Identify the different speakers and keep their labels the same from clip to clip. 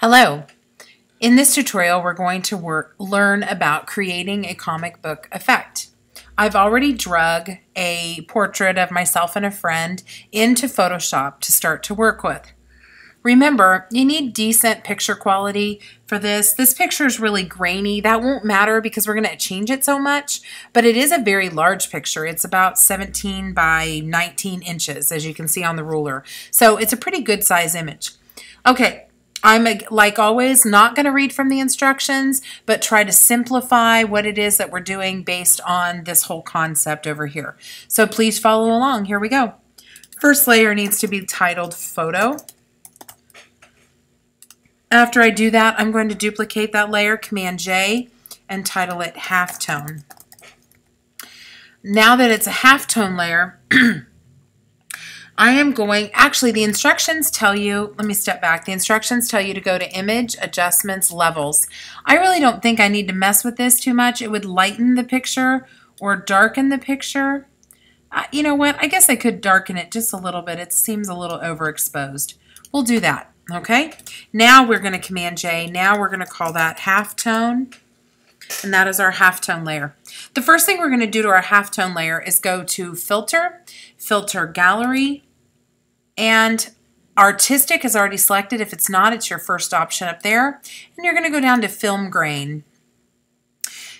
Speaker 1: Hello. In this tutorial, we're going to learn about creating a comic book effect. I've already drug a portrait of myself and a friend into Photoshop to start to work with. Remember, you need decent picture quality for this. This picture is really grainy. That won't matter because we're going to change it so much, but it is a very large picture. It's about 17 by 19 inches, as you can see on the ruler. So it's a pretty good size image. Okay. I'm, like always, not going to read from the instructions, but try to simplify what it is that we're doing based on this whole concept over here. So please follow along. Here we go. First layer needs to be titled Photo. After I do that, I'm going to duplicate that layer, Command J, and title it Halftone. Now that it's a halftone layer, I am going, actually the instructions tell you, let me step back, the instructions tell you to go to Image, Adjustments, Levels. I really don't think I need to mess with this too much. It would lighten the picture or darken the picture. You know what, I guess I could darken it just a little bit. It seems a little overexposed. We'll do that, okay? Now we're going to Command J. Now we're going to call that Halftone, and that is our halftone layer. The first thing we're going to do to our halftone layer is go to Filter, Filter Gallery, and Artistic is already selected. If it's not, it's your first option up there. And you're going to go down to Film Grain.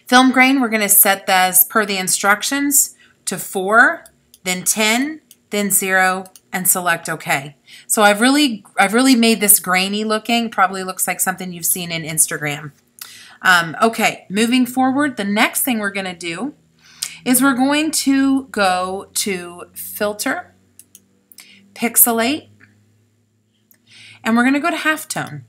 Speaker 1: Film Grain, we're going to set this per the instructions to 4, then 10, then 0, and select OK. So I've really made this grainy looking. Probably looks like something you've seen in Instagram. Okay, moving forward, the next thing we're going to do is we're going to go to Filter, Pixelate, and we're going to go to Halftone.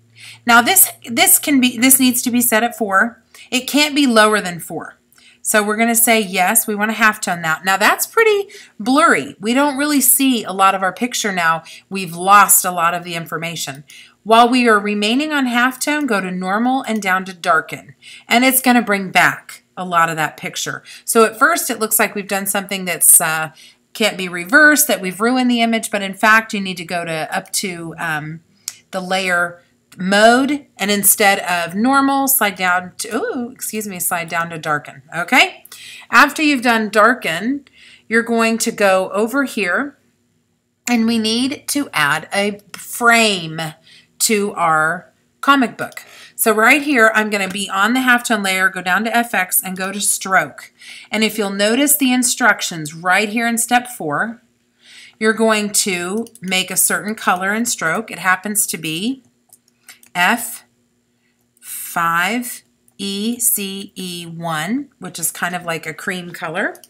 Speaker 1: Now this needs to be set at 4. It can't be lower than 4. So we're going to say yes, we want to halftone that. Now that's pretty blurry. We don't really see a lot of our picture now. We've lost a lot of the information. While we are remaining on halftone, go to Normal and down to Darken. And it's going to bring back a lot of that picture. So at first it looks like we've done something that's can't be reversed, that we've ruined the image, but in fact you need to go to up to the layer mode, and instead of normal, slide down to, slide down to darken, okay? After you've done darken, you're going to go over here, and we need to add a frame to our comic book. So right here, I'm going to be on the halftone layer, go down to FX, and go to Stroke. And if you'll notice the instructions right here in step 4, you're going to make a certain color in stroke. It happens to be F5ECE1, which is kind of like a cream color.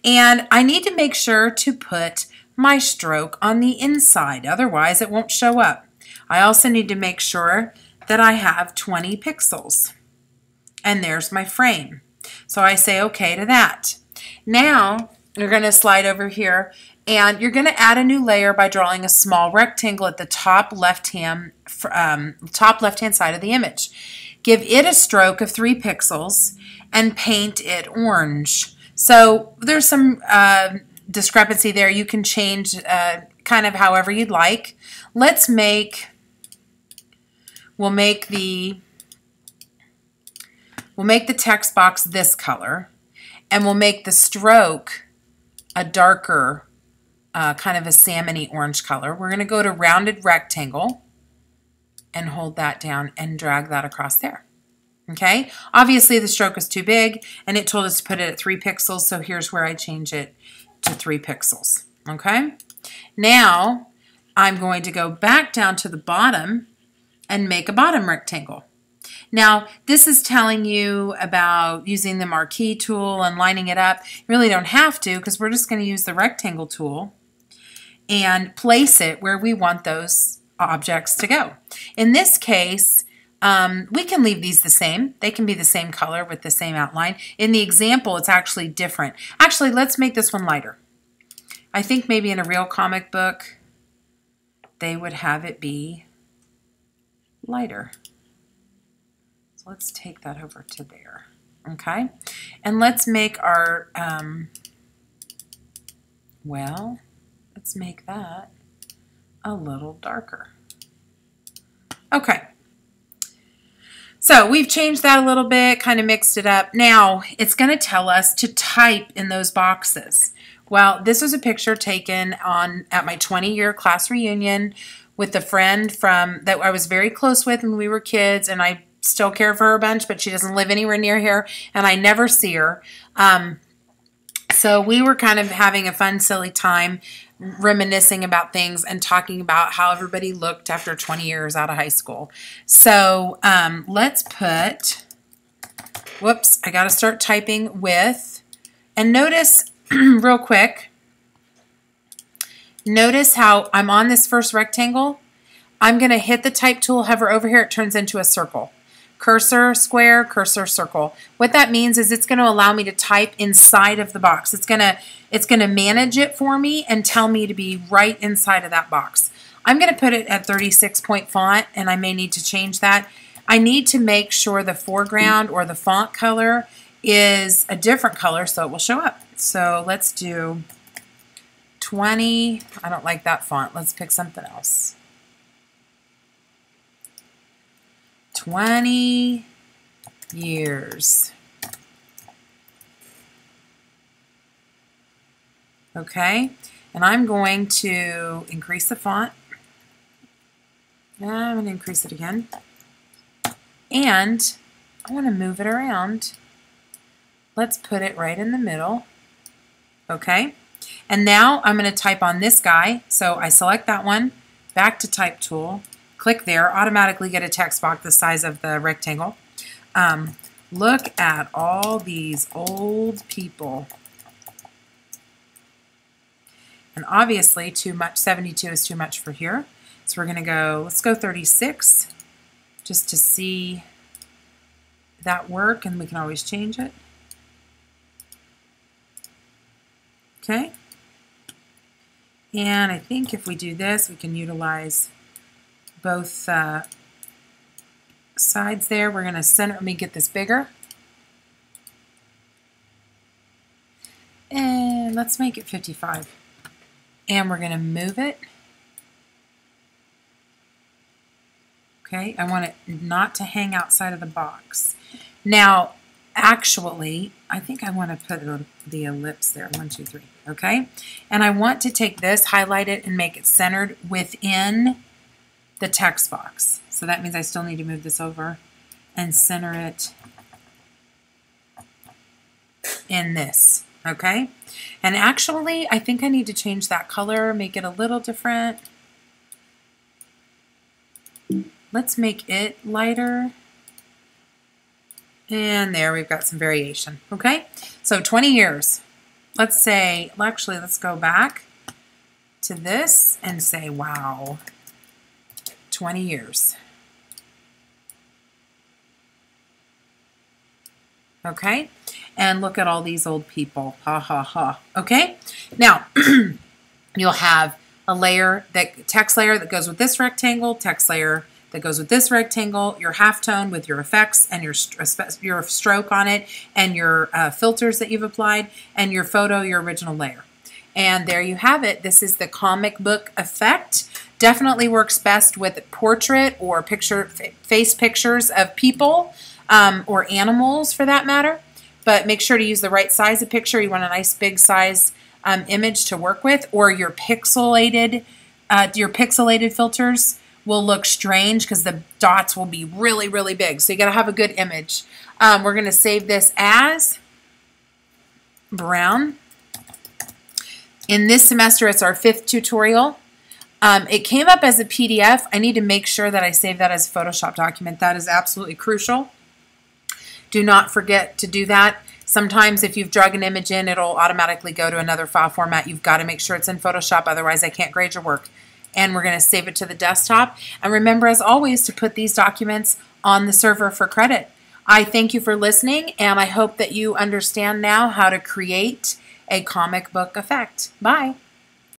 Speaker 1: And I need to make sure to put my stroke on the inside, otherwise it won't show up. I also need to make sure that I have 20 pixels. And there's my frame. So I say okay to that. Now you're going to slide over here and you're going to add a new layer by drawing a small rectangle at the top left-hand side of the image. Give it a stroke of 3 pixels and paint it orange. So there's some discrepancy there. You can change kind of however you'd like. We'll make the text box this color, and we'll make the stroke a darker, kind of a salmon-y orange color. We're going to go to Rounded Rectangle and hold that down and drag that across there. Okay? Obviously, the stroke is too big, and it told us to put it at 3 pixels, so here's where I change it to 3 pixels. Okay? Now, I'm going to go back down to the bottom and make a bottom rectangle. Now, this is telling you about using the marquee tool and lining it up. You really don't have to, because we're just going to use the rectangle tool and place it where we want those objects to go. In this case, we can leave these the same. They can be the same color with the same outline. In the example, it's actually different. Actually, let's make this one lighter. I think maybe in a real comic book, they would have it be lighter. So let's take that over to there. Okay? And let's make our, let's make that a little darker. Okay, So we've changed that a little bit, kind of mixed it up. Now it's going to tell us to type in those boxes. Well, this was a picture taken at my 20-year class reunion with a friend that I was very close with when we were kids, and I still care for her a bunch, but she doesn't live anywhere near here, and I never see her. So we were kind of having a fun, silly time reminiscing about things and talking about how everybody looked after 20 years out of high school. So let's put, whoops, I got to start typing with, and notice real quick, notice how I'm on this first rectangle. I'm going to hit the type tool, hover over here, it turns into a circle. Cursor square, cursor circle. What that means is it's going to allow me to type inside of the box. It's going to manage it for me and tell me to be right inside of that box. I'm going to put it at 36 point font, and I may need to change that. I need to make sure the foreground or the font color is a different color so it will show up. So let's do 20. I don't like that font. Let's pick something else. 20 years. Okay, and I'm going to increase the font. I'm going to increase it again. And I want to move it around. Let's put it right in the middle. Okay, and now I'm going to type on this guy. So I select that one, back to type tool. Click there, automatically get a text box the size of the rectangle. Look at all these old people. And obviously too much, 72 is too much for here. So we're going to go, let's go 36 just to see that work, and we can always change it. Okay. And I think if we do this, we can utilize both sides there. We're going to center. Let me get this bigger. And let's make it 55. And we're going to move it. Okay, I want it not to hang outside of the box. Now, actually, I think I want to put the ellipse there. 1, 2, 3. Okay, and I want to take this, highlight it, and make it centered within the text box. So that means I still need to move this over and center it in this, okay? And actually, I think I need to change that color, make it a little different. Let's make it lighter. And there, we've got some variation, okay? So 20 years. Let's say, well, actually, let's go back to this and say, wow. 20 years. Okay, and look at all these old people. Ha ha ha. Okay, now you'll have a layer, text layer that goes with this rectangle, text layer that goes with this rectangle, your halftone with your effects and your stroke on it, and your filters that you've applied, and your photo, your original layer. And there you have it. This is the comic book effect. Definitely works best with portrait or face pictures of people or animals for that matter. But make sure to use the right size of picture. You want a nice big size image to work with, or your pixelated filters will look strange because the dots will be really, really big. So you got to have a good image. We're going to save this as brown. In this semester, it's our 5th tutorial. It came up as a PDF. I need to make sure that I save that as a Photoshop document. That is absolutely crucial. Do not forget to do that. Sometimes if you've drug an image in, it'll automatically go to another file format. You've got to make sure it's in Photoshop, otherwise I can't grade your work. And we're going to save it to the desktop. And remember, as always, to put these documents on the server for credit. I thank you for listening, and I hope that you understand now how to create a comic book effect. Bye.